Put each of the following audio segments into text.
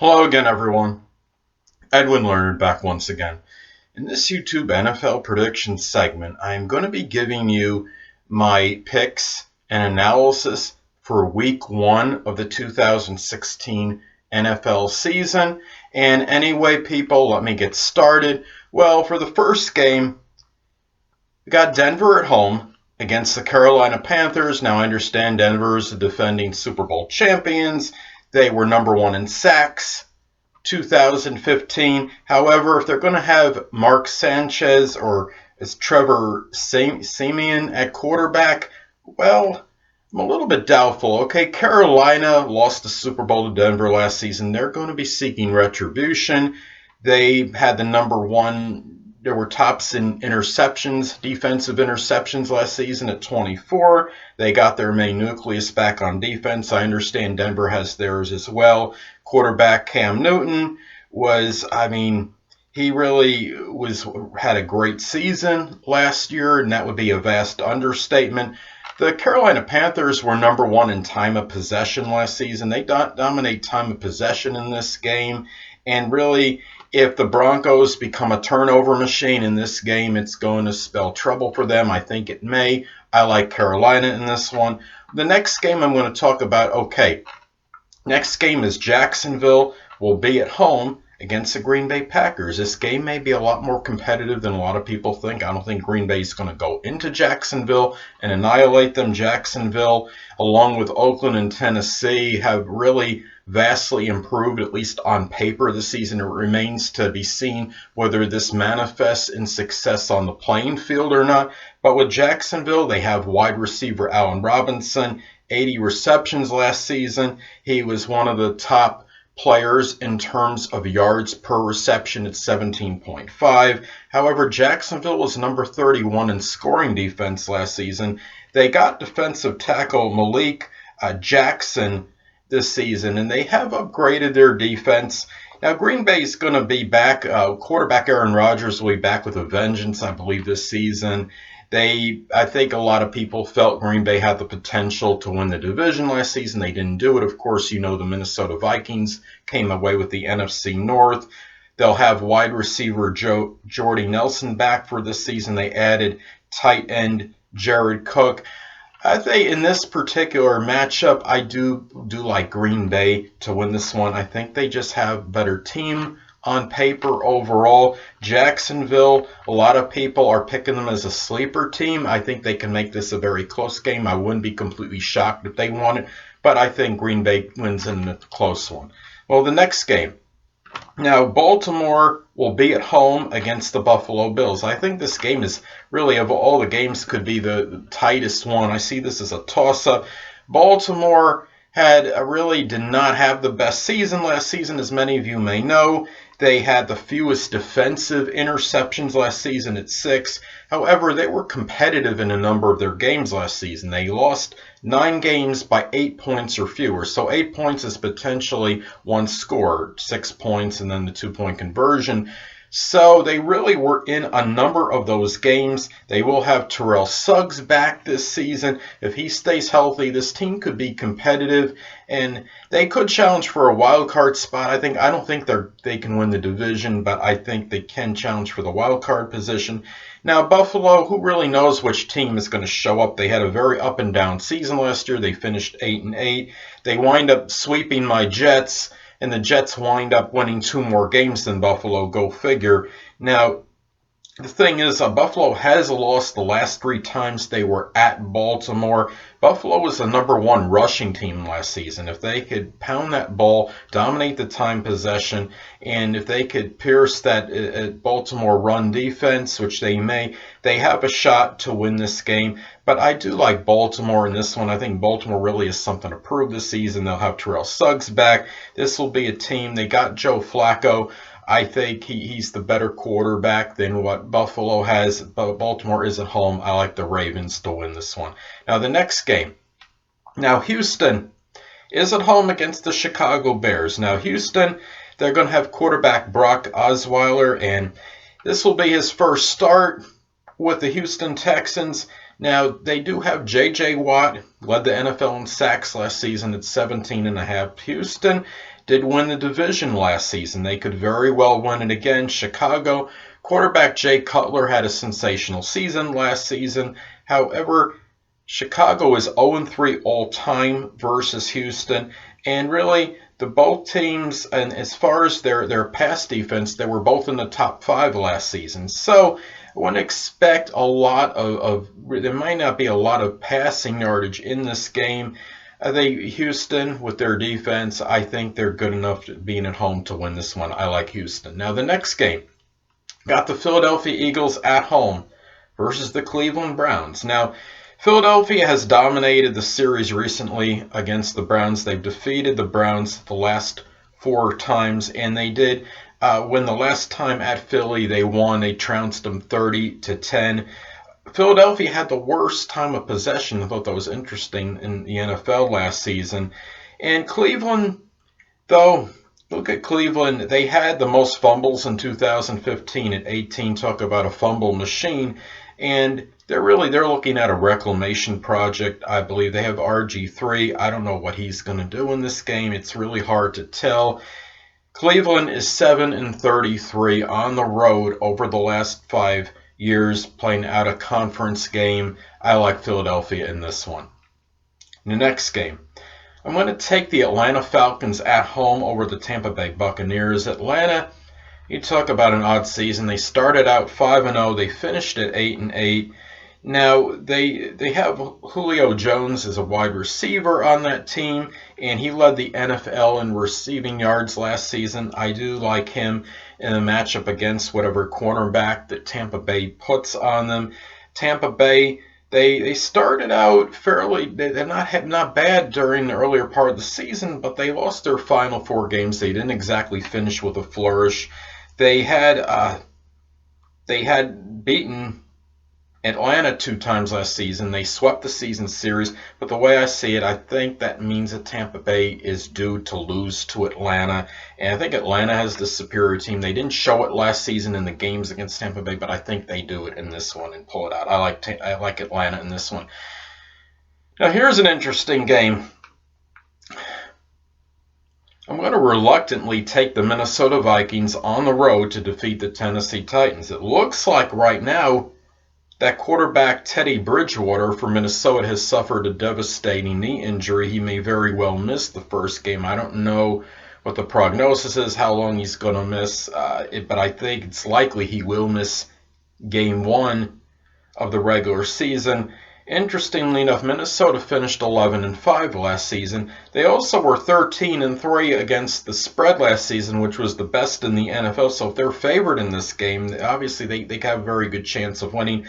Hello again, everyone. Edwin Learnard back once again. In this YouTube NFL prediction segment, I am going to be giving you my picks and analysis for Week 1 of the 2016 NFL season. And anyway, people, let me get started. Well, for the first game, we got Denver at home against the Carolina Panthers. Now, I understand Denver is the defending Super Bowl champions. They were number 1 in sacks 2015. However, if they're going to have Mark Sanchez or is Trevor Siemian at quarterback, well, I'm a little bit doubtful. Okay, Carolina lost the Super Bowl to Denver last season. They're going to be seeking retribution. They had the number 1. There were tops in interceptions, defensive interceptions last season at 24. They got their main nucleus back on defense. I understand Denver has theirs as well. Quarterback Cam Newton he really had a great season last year, and that would be a vast understatement. The Carolina Panthers were number 1 in time of possession last season. They dominate time of possession in this game, and really, if the Broncos become a turnover machine in this game, it's going to spell trouble for them. I think it may. I like Carolina in this one. The next game I'm going to talk about, next game is Jacksonville will be at home against the Green Bay Packers. This game may be a lot more competitive than a lot of people think. I don't think Green Bay is going to go into Jacksonville and annihilate them. Jacksonville, along with Oakland and Tennessee, have really vastly improved, at least on paper, this season. It remains to be seen whether this manifests in success on the playing field or not. But with Jacksonville, they have wide receiver Allen Robinson, 80 receptions last season. He was one of the top players in terms of yards per reception at 17.5. However, Jacksonville was number 31 in scoring defense last season. They got defensive tackle Malik Jackson this season, and they have upgraded their defense. Now, Green Bay is going to be back. Quarterback Aaron Rodgers will be back with a vengeance, I believe, this season. I think a lot of people felt Green Bay had the potential to win the division last season. They didn't do it. Of course, the Minnesota Vikings came away with the NFC North. They'll have wide receiver Jordy Nelson back for this season. They added tight end Jared Cook. I think in this particular matchup, I do like Green Bay to win this one. I think they just have a better team on paper overall. Jacksonville, a lot of people are picking them as a sleeper team. I think they can make this a very close game. I wouldn't be completely shocked if they won it, but I think Green Bay wins in a close one. Well, the next game. Now, Baltimore will be at home against the Buffalo Bills. I think this game is really, of all the games, could be the tightest one. I see this as a toss-up. Baltimore did not have the best season last season, as many of you may know. They had the fewest defensive interceptions last season at 6. However, they were competitive in a number of their games last season. They lost 9 games by 8 points or fewer. So 8 points is potentially one score, 6 points, and then the 2-point conversion. So they really were in a number of those games. They will have Terrell Suggs back this season. If he stays healthy, this team could be competitive, and they could challenge for a wild card spot. I don't think they can win the division, but I think they can challenge for the wild card position. Now, Buffalo, who really knows which team is going to show up? They had a very up and down season last year. They finished 8-8. They wind up sweeping my Jets, and the Jets wind up winning 2 more games than Buffalo. Go figure. Now, the thing is, Buffalo has lost the last 3 times they were at Baltimore. Buffalo was the number 1 rushing team last season. If they could pound that ball, dominate the time possession, and if they could pierce that Baltimore run defense, which they may, they have a shot to win this game. But I do like Baltimore in this one. I think Baltimore really has something to prove this season. They'll have Terrell Suggs back. This will be a team. They got Joe Flacco. I think he's the better quarterback than what Buffalo has, but Baltimore is at home. I like the Ravens to win this one. Now, the next game. Now, Houston is at home against the Chicago Bears. Now, Houston, they're going to have quarterback Brock Osweiler, and this will be his first start with the Houston Texans. Now, they do have J.J. Watt, led the NFL in sacks last season at 17.5. Houston, did win the division last season. They could very well win it again. Chicago, quarterback Jay Cutler had a sensational season last season. However, Chicago is 0-3 all-time versus Houston, and really the both teams, and as far as their pass defense, they were both in the top 5 last season. So I wouldn't expect a lot there might not be a lot of passing yardage in this game. I think Houston, with their defense, I think they're good enough to being at home to win this one. I like Houston. Now the next game, got the Philadelphia Eagles at home versus the Cleveland Browns. Now, Philadelphia has dominated the series recently against the Browns. They've defeated the Browns the last 4 times, and they did when the last time at Philly they won. They trounced them 30-10. Philadelphia had the worst time of possession. I thought that was interesting in the NFL last season. And Cleveland, though, look at Cleveland. They had the most fumbles in 2015 at 18. Talk about a fumble machine. And they're looking at a reclamation project, I believe. They have RG3. I don't know what he's going to do in this game. It's really hard to tell. Cleveland is 7-33 on the road over the last 5 years, playing out a conference game. I like Philadelphia in this one. The next game, I'm going to take the Atlanta Falcons at home over the Tampa Bay Buccaneers. Atlanta, you talk about an odd season. They started out 5-0. They finished at 8-8. Now, they have Julio Jones as a wide receiver on that team, and he led the NFL in receiving yards last season. I do like him in a matchup against whatever cornerback that Tampa Bay puts on them. Tampa Bay, they started out fairly, they're not bad during the earlier part of the season, but they lost their final 4 games. They didn't exactly finish with a flourish. They had beaten Atlanta 2 times last season. They swept the season series, but the way I see it, I think that means that Tampa Bay is due to lose to Atlanta, and I think Atlanta has the superior team. They didn't show it last season in the games against Tampa Bay, but I think they do it in this one and pull it out. I like Atlanta in this one. Now here's an interesting game. I'm going to reluctantly take the Minnesota Vikings on the road to defeat the Tennessee Titans. It looks like right now that quarterback Teddy Bridgewater for Minnesota has suffered a devastating knee injury. He may very well miss the first game. I don't know what the prognosis is, how long he's going to miss, but I think it's likely he will miss game 1 of the regular season. Interestingly enough, Minnesota finished 11-5 last season. They also were 13-3 against the spread last season, which was the best in the NFL. So if they're favored in this game, obviously they have a very good chance of winning.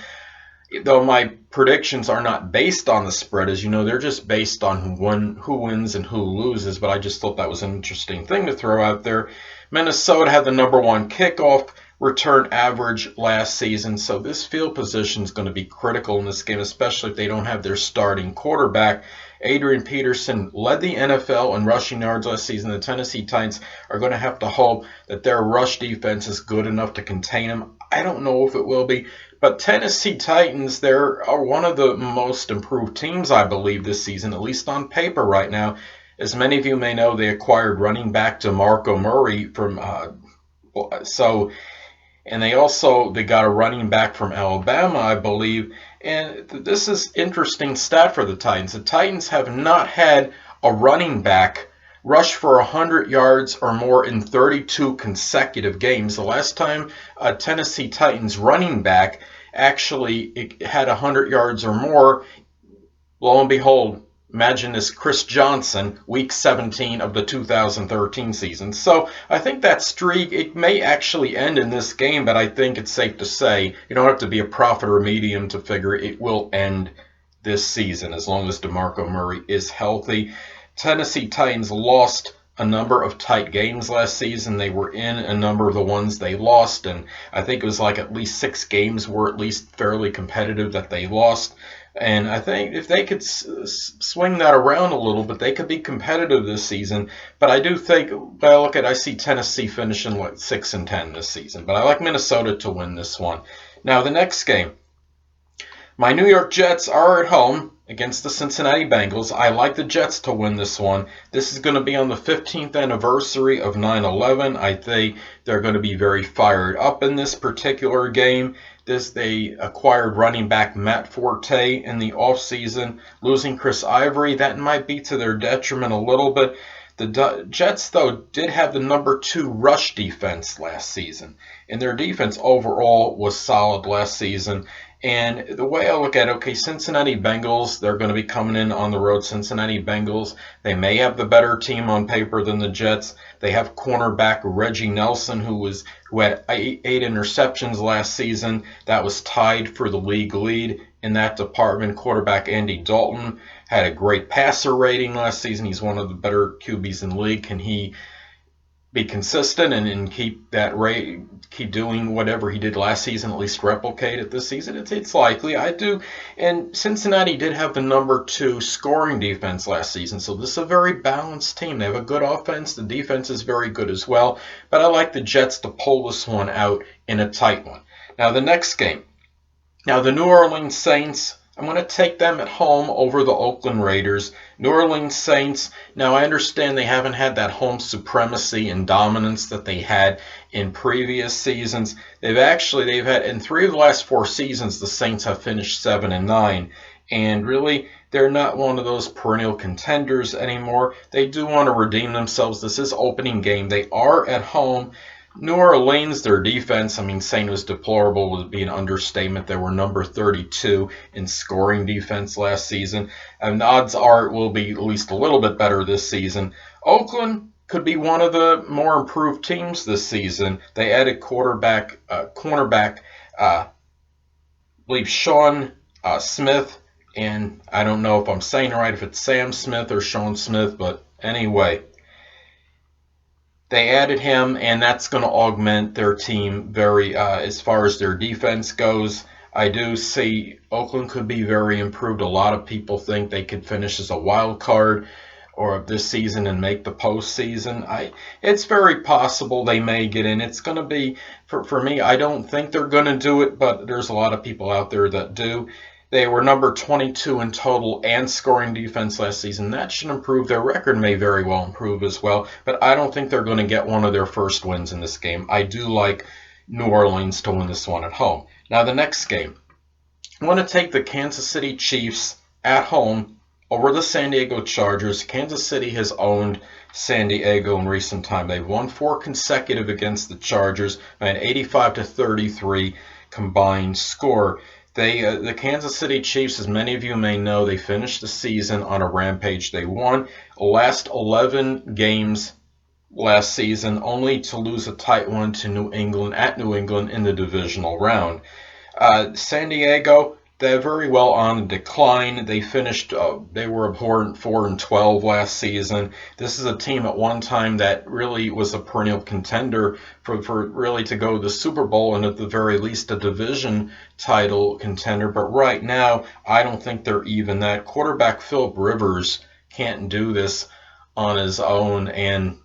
Though my predictions are not based on the spread, as you know, they're just based on who wins and who loses. But I just thought that was an interesting thing to throw out there. Minnesota had the #1 kickoff return average last season, so this field position is going to be critical in this game, especially if they don't have their starting quarterback. Adrian Peterson led the NFL in rushing yards last season. The Tennessee Titans are going to have to hope that their rush defense is good enough to contain him. I don't know if it will be, but Tennessee Titans, they are one of the most improved teams, I believe, this season, at least on paper right now. As many of you may know, they acquired running back DeMarco Murray from and they got a running back from Alabama, I believe. And this is interesting stat for the Titans. The Titans have not had a running back rush for 100 yards or more in 32 consecutive games. The last time a Tennessee Titans running back actually had 100 yards or more, lo and behold, imagine this, Chris Johnson, week 17 of the 2013 season. So I think that streak, it may actually end in this game, but I think it's safe to say you don't have to be a prophet or a medium to figure it will end this season as long as DeMarco Murray is healthy. Tennessee Titans lost a number of tight games last season. They were in a number of the ones they lost, and I think it was like at least 6 games were at least fairly competitive that they lost. And I think if they could swing that around a little bit, they could be competitive this season. But I do think, I see Tennessee finishing like 6-10 this season. But I like Minnesota to win this one. Now the next game, my New York Jets are at home against the Cincinnati Bengals. I like the Jets to win this one. This is going to be on the 15th anniversary of 9/11. I think they're going to be very fired up in this particular game. They acquired running back Matt Forte in the offseason, losing Chris Ivory. That might be to their detriment a little bit. The Jets, though, did have the number 2 rush defense last season, and their defense overall was solid last season. And the way I look at it, okay, Cincinnati Bengals, they're going to be coming in on the road. Cincinnati Bengals, they may have the better team on paper than the Jets. They have cornerback Reggie Nelson, who had eight interceptions last season. That was tied for the league lead in that department. Quarterback Andy Dalton had a great passer rating last season. He's one of the better QBs in the league. Can he be consistent and keep that rate, keep doing whatever he did last season, at least replicate it this season? It's likely. I do. And Cincinnati did have the number 2 scoring defense last season, so this is a very balanced team. They have a good offense. The defense is very good as well, but I like the Jets to pull this one out in a tight one. Now, the next game. Now, the New Orleans Saints, I'm going to take them at home over the Oakland Raiders. New Orleans Saints, now I understand they haven't had that home supremacy and dominance that they had in previous seasons. They've had, in 3 of the last 4 seasons, the Saints have finished 7-9. And really, they're not one of those perennial contenders anymore. They do want to redeem themselves. This is opening game. They are at home. New Orleans, their defense, Saint was deplorable would be an understatement. They were number 32 in scoring defense last season, and odds are it will be at least a little bit better this season. Oakland could be one of the more improved teams this season. They added cornerback, I believe Sean Smith, and I don't know if I'm saying it right, if it's Sam Smith or Sean Smith, but anyway. They added him, and that's going to augment their team very, as far as their defense goes. I do see Oakland could be very improved. A lot of people think they could finish as a wild card or this season and make the postseason. It's very possible they may get in. It's going to be, for me, I don't think they're going to do it, but there's a lot of people out there that do. They were number 22 in total and scoring defense last season. That should improve. Their record may very well improve as well, but I don't think they're going to get one of their first wins in this game. I do like New Orleans to win this one at home. Now, the next game. I'm going to take the Kansas City Chiefs at home over the San Diego Chargers. Kansas City has owned San Diego in recent time. They've won 4 consecutive against the Chargers by an 85-33 combined score. The Kansas City Chiefs, as many of you may know, they finished the season on a rampage. They won the last 11 games last season, only to lose a tight one to New England in the divisional round. San Diego, they're very well on the decline. They finished, they were abhorrent 4-12 last season. This is a team at one time that really was a perennial contender for really to go to the Super Bowl and at the very least a division title contender. But right now, I don't think they're even that. Quarterback Philip Rivers can't do this on his own, and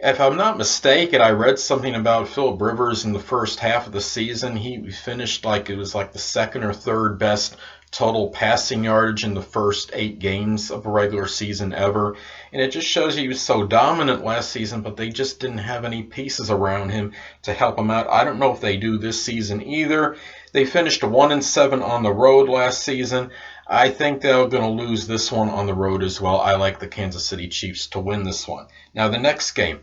if I'm not mistaken, I read something about Philip Rivers in the first half of the season. He finished it was like the 2nd or 3rd best total passing yardage in the first 8 games of a regular season ever. And it just shows you he was so dominant last season, but they just didn't have any pieces around him to help him out. I don't know if they do this season either. They finished 1-7 on the road last season. I think they're going to lose this one on the road as well. I like the Kansas City Chiefs to win this one. Now, the next game.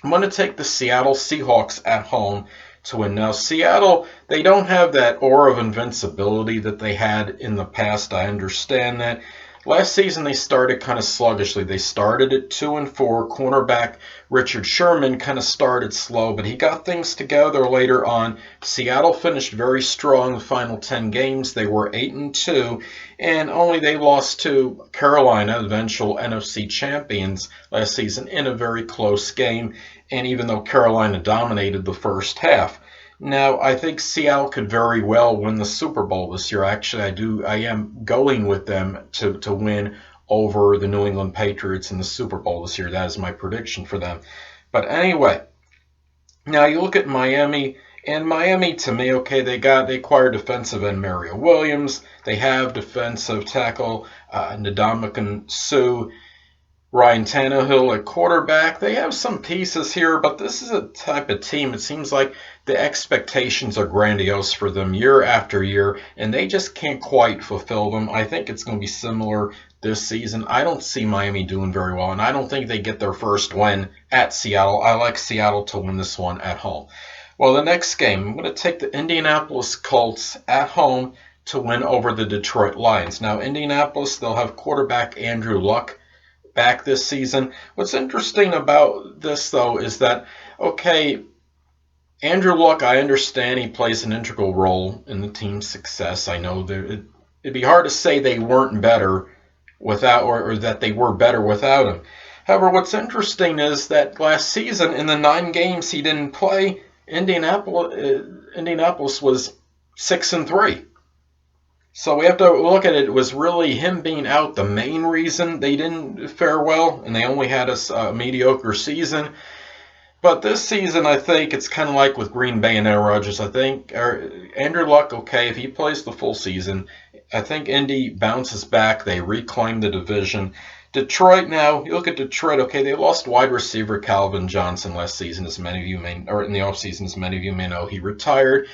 I'm going to take the Seattle Seahawks at home to win. Now, Seattle, they don't have that aura of invincibility that they had in the past. I understand that. Last season, they started kind of sluggishly. They started at 2-4. Cornerback Richard Sherman kind of started slow, but he got things together later on. Seattle finished very strong the final 10 games. They were 8-2, and only they lost to Carolina, eventual NFC champions, last season in a very close game, and even though Carolina dominated the first half. Now, I think Seattle could very well win the Super Bowl this year. Actually, I am going with them to win over the New England Patriots in the Super Bowl this year. That is my prediction for them. But anyway, now you look at Miami And Miami, to me, okay, they acquired defensive end Mario Williams. They have defensive tackle Ndamukong Suh. Ryan Tannehill at quarterback. They have some pieces here, but this is a type of team. It seems like the expectations are grandiose for them year after year, and they just can't quite fulfill them. I think it's going to be similar this season. I don't see Miami doing very well, and I don't think they get their first win at Seattle. I like Seattle to win this one at home. Well, the next game, I'm going to take the Indianapolis Colts at home to win over the Detroit Lions. Now, Indianapolis, they'll have quarterback Andrew Luck back this season. What's interesting about this, though, is that, okay, Andrew Luck, I understand he plays an integral role in the team's success. I know that it'd be hard to say they weren't better without, or that they were better without him. However, what's interesting is that last season, in the 9 games he didn't play, Indianapolis was 6-3. So we have to look at it. It was really him being out the main reason they didn't fare well, and they only had a mediocre season. But this season, I think it's kind of like with Green Bay and Aaron Rodgers. I think Andrew Luck, okay, if he plays the full season, I think Indy bounces back. They reclaim the division. Detroit now, you look at Detroit, okay, they lost wide receiver Calvin Johnson last season, as many of you may, or in the offseason, as many of you may know. He retired.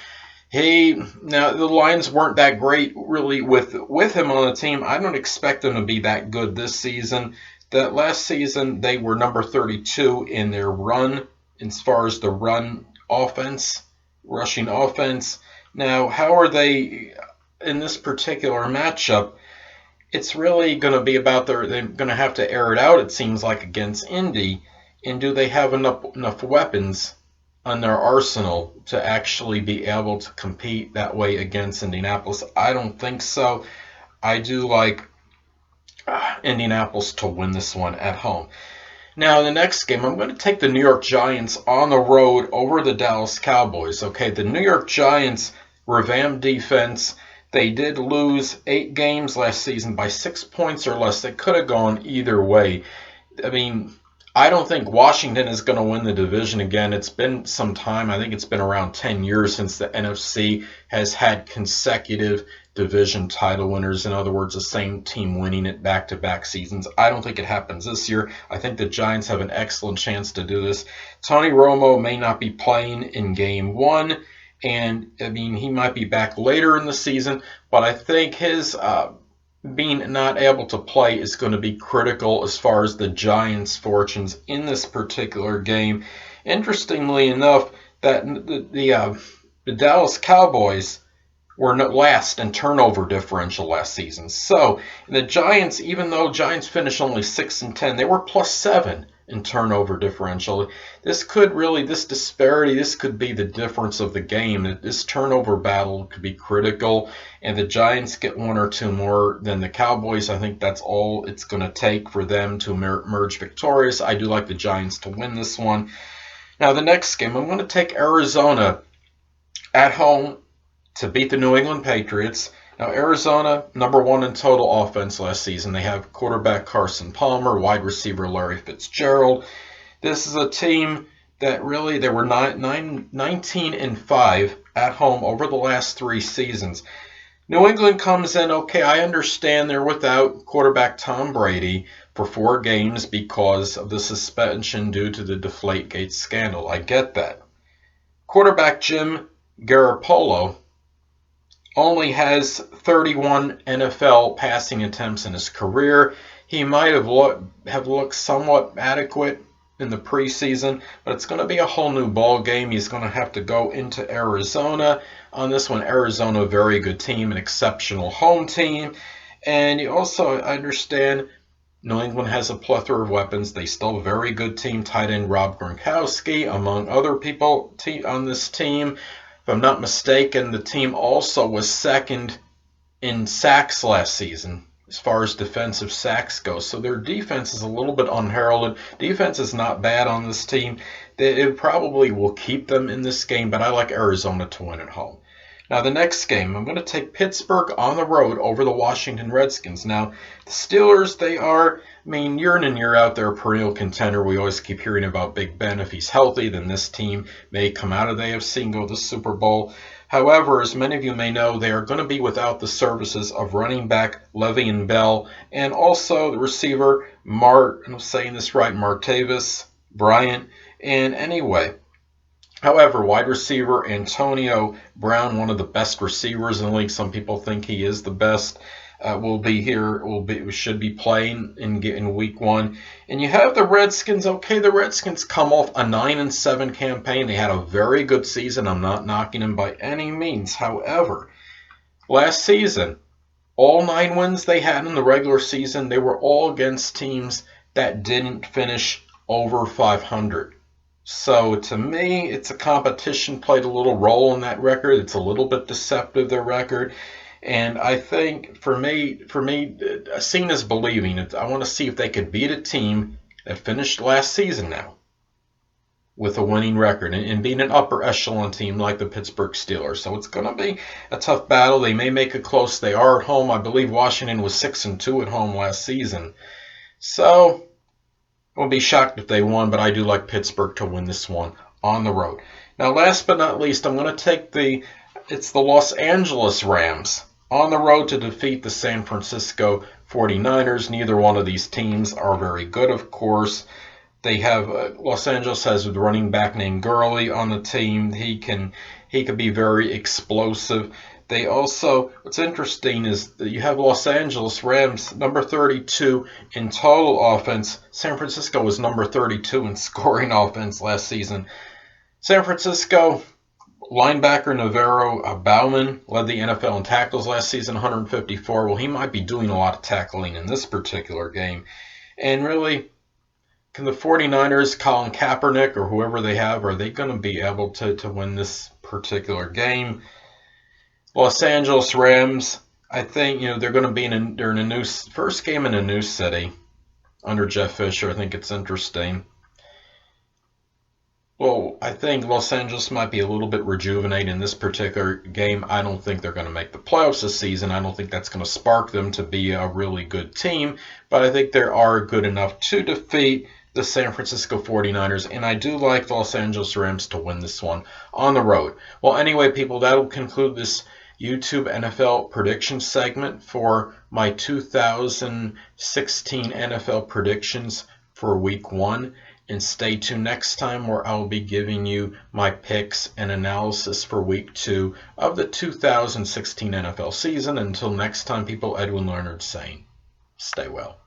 Now the Lions weren't that great really with him on the team. I don't expect them to be that good this season. That last season they were number 32 in their run as far as the run offense, rushing offense. Now, how are they in this particular matchup? It's really going to be about they're going to have to air it out, it seems like, against Indy. And do they have enough weapons on their arsenal to actually be able to compete that way against Indianapolis? I don't think so. I do like Indianapolis to win this one at home. Now, the next game, I'm going to take the New York Giants on the road over the Dallas Cowboys. Okay, the New York Giants revamped defense. They did lose 8 games last season by 6 points or less. They could have gone either way. I mean, I don't think Washington is going to win the division again. It's been some time. I think it's been around 10 years since the NFC has had consecutive division title winners. In other words, the same team winning it back-to-back seasons. I don't think it happens this year. I think the Giants have an excellent chance to do this. Tony Romo may not be playing in Game 1, and I mean, he might be back later in the season, but I think his being not able to play is going to be critical as far as the Giants' fortunes in this particular game. Interestingly enough, that the Dallas Cowboys were last in turnover differential last season. So the Giants, even though Giants finished only 6-10, they were +7 in turnover differential. This disparity, this could be the difference of the game. This turnover battle could be critical, and the Giants get 1 or 2 more than the Cowboys. I think that's all it's going to take for them to emerge victorious. I do like the Giants to win this one. Now, the next game, I'm going to take Arizona at home to beat the New England Patriots. Now, Arizona, number 1 in total offense last season. They have quarterback Carson Palmer, wide receiver Larry Fitzgerald. This is a team that really, they were 19-5 at home over the last 3 seasons. New England comes in, okay, I understand they're without quarterback Tom Brady for 4 games because of the suspension due to the Deflategate scandal. I get that. Quarterback Jim Garoppolo only has 31 NFL passing attempts in his career. He might have looked somewhat adequate in the preseason, but it's going to be a whole new ball game. He's going to have to go into Arizona on this one. Arizona, a very good team, an exceptional home team. And you also understand New England has a plethora of weapons. They still have a very good team. Tight end Rob Gronkowski, among other people on this team. If I'm not mistaken, the team also was second in sacks last season as far as defensive sacks go. So their defense is a little bit unheralded. Defense is not bad on this team. It probably will keep them in this game, but I like Arizona to win at home. Now, the next game, I'm going to take Pittsburgh on the road over the Washington Redskins. Now, the Steelers, they are, year in and year out, they're a perennial contender. We always keep hearing about Big Ben. If he's healthy, then this team may come out of the AFC and go to the Super Bowl. However, as many of you may know, they are going to be without the services of running back Le'Veon Bell and also the receiver I'm saying this right, Martavis Bryant. And anyway, however, wide receiver Antonio Brown, one of the best receivers in the league, some people think he is the best, will be here. Should be playing in week 1. And you have the Redskins. Okay, the Redskins come off a 9-7 campaign. They had a very good season. I'm not knocking them by any means. However, last season, all 9 wins they had in the regular season, they were all against teams that didn't finish over 500. So to me, it's a competition played a little role in that record. It's a little bit deceptive, their record. And I think for me, seeing is believing. I want to see if they could beat a team that finished last season now with a winning record and being an upper echelon team like the Pittsburgh Steelers. So it's going to be a tough battle. They may make it close. They are at home. I believe Washington was 6-2 at home last season. So I won't be shocked if they won, but I do like Pittsburgh to win this one on the road. Now, last but not least, I'm going to take the Los Angeles Rams on the road to defeat the San Francisco 49ers. Neither one of these teams are very good, of course. They have Los Angeles has a running back named Gurley on the team. He could be very explosive. They also, what's interesting is that you have Los Angeles Rams number 32 in total offense. San Francisco was number 32 in scoring offense last season. San Francisco linebacker Navarro Bowman led the NFL in tackles last season, 154. Well, he might be doing a lot of tackling in this particular game. And really, can the 49ers, Colin Kaepernick or whoever they have, are they going to be able to win this particular game? Los Angeles Rams, I think, they're going to be they're in a new first game in a new city under Jeff Fisher. I think it's interesting. Well, I think Los Angeles might be a little bit rejuvenated in this particular game. I don't think they're going to make the playoffs this season. I don't think that's going to spark them to be a really good team, but I think they are good enough to defeat the San Francisco 49ers, and I do like the Los Angeles Rams to win this one on the road. Well, anyway, people, that will conclude this YouTube NFL prediction segment for my 2016 NFL predictions for Week 1. And stay tuned next time where I'll be giving you my picks and analysis for Week 2 of the 2016 NFL season. Until next time, people, Edwin Learnard saying, stay well.